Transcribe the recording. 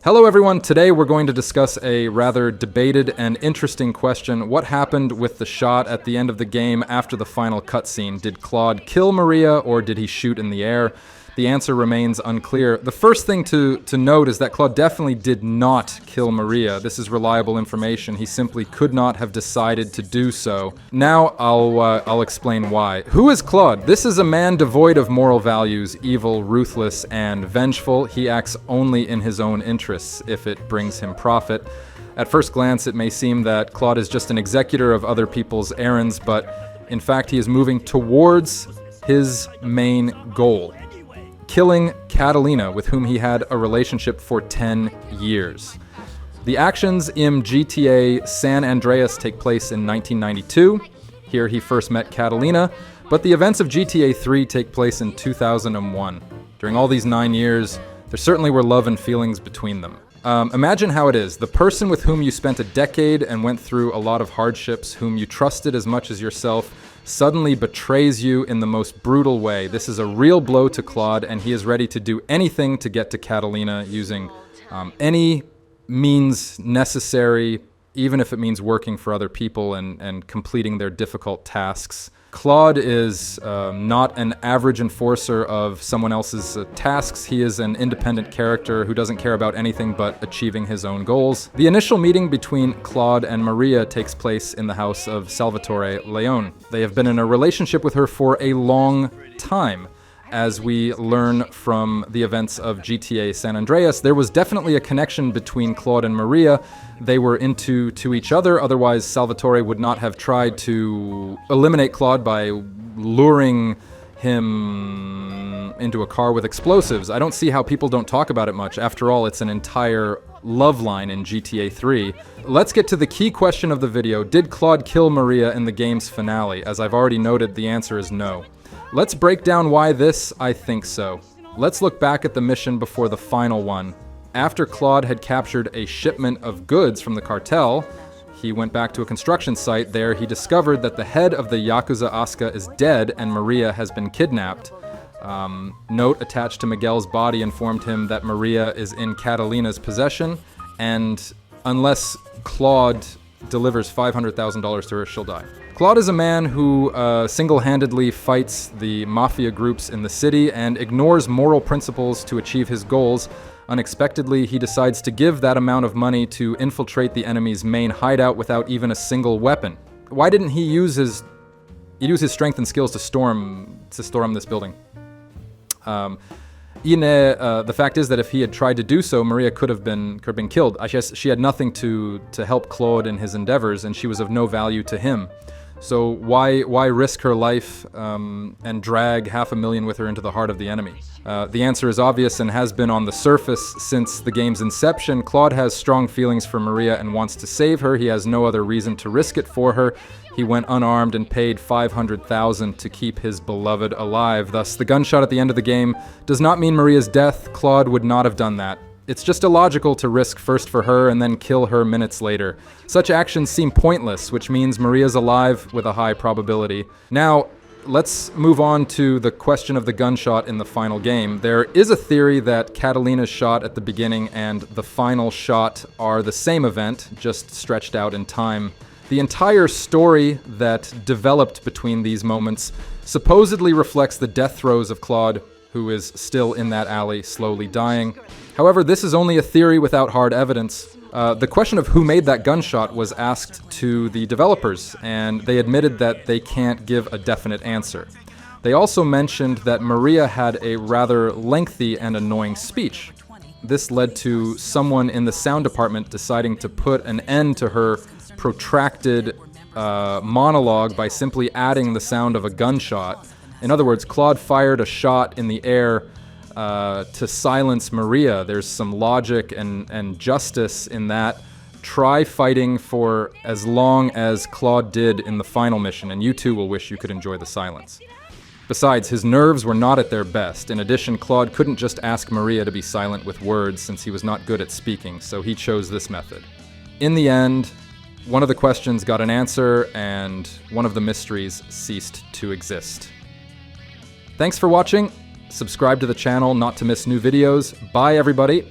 Hello everyone, today we're going to discuss a rather debated and interesting question. What happened with the shot at the end of the game after the final cutscene? Did Claude kill Maria or did he shoot in the air? The answer remains unclear. The first thing to note is that Claude definitely did not kill Maria. This is reliable information. He simply could not have decided to do so. Now I'll explain why. Who is Claude? This is a man devoid of moral values, evil, ruthless, and vengeful. He acts only in his own interests if it brings him profit. At first glance, it may seem that Claude is just an executor of other people's errands, but in fact, he is moving towards his main goal: killing Catalina, with whom he had a relationship for 10 years. The actions in GTA San Andreas take place in 1992. Here he first met Catalina, but the events of GTA 3 take place in 2001. During all these 9 years, there certainly were love and feelings between them. Imagine how it is. The person with whom you spent a decade and went through a lot of hardships, whom you trusted as much as yourself, suddenly betrays you in the most brutal way. This is a real blow to Claude, and he is ready to do anything to get to Catalina using any means necessary, even if it means working for other people and completing their difficult tasks. Claude is not an average enforcer of someone else's tasks. He is an independent character who doesn't care about anything but achieving his own goals. The initial meeting between Claude and Maria takes place in the house of Salvatore Leone. They have been in a relationship with her for a long time. As we learn from the events of GTA San Andreas, there was definitely a connection between Claude and Maria. They were into each other, otherwise Salvatore would not have tried to eliminate Claude by luring him into a car with explosives. I don't see how people don't talk about it much. After all, it's an entire love line in GTA 3. Let's get to the key question of the video. Did Claude kill Maria in the game's finale? As I've already noted, the answer is no. Let's break down why I think so. Let's look back at the mission before the final one. After Claude had captured a shipment of goods from the cartel, he went back to a construction site. There, he discovered that the head of the Yakuza Asuka is dead and Maria has been kidnapped. Note attached to Miguel's body informed him that Maria is in Catalina's possession, and unless Claude delivers $500,000 to her, she'll die. Claude is a man who single-handedly fights the mafia groups in the city and ignores moral principles to achieve his goals. Unexpectedly, he decides to give that amount of money to infiltrate the enemy's main hideout without even a single weapon. Why didn't he use his strength and skills to storm this building? The fact is that if he had tried to do so, Maria could have been killed. I guess she had nothing to help Claude in his endeavors, and she was of no value to him. So why risk her life and drag $500,000 with her into the heart of the enemy? The answer is obvious and has been on the surface since the game's inception. Claude has strong feelings for Maria and wants to save her. He has no other reason to risk it for her. He went unarmed and paid $500,000 to keep his beloved alive. Thus, the gunshot at the end of the game does not mean Maria's death. Claude would not have done that. It's just illogical to risk first for her and then kill her minutes later. Such actions seem pointless, which means Maria's alive with a high probability. Now, let's move on to the question of the gunshot in the final game. There is a theory that Catalina's shot at the beginning and the final shot are the same event, just stretched out in time. The entire story that developed between these moments supposedly reflects the death throes of Claude, who is still in that alley, slowly dying. However, this is only a theory without hard evidence. The question of who made that gunshot was asked to the developers, and they admitted that they can't give a definite answer. They also mentioned that Maria had a rather lengthy and annoying speech. This led to someone in the sound department deciding to put an end to her protracted monologue by simply adding the sound of a gunshot. In other words, Claude fired a shot in the air to silence Maria. There's some logic and justice in that. Try fighting for as long as Claude did in the final mission, and you too will wish you could enjoy the silence. Besides, his nerves were not at their best. In addition, Claude couldn't just ask Maria to be silent with words since he was not good at speaking, so he chose this method. In the end, one of the questions got an answer, and one of the mysteries ceased to exist. Thanks for watching. Subscribe to the channel not to miss new videos. Bye, everybody.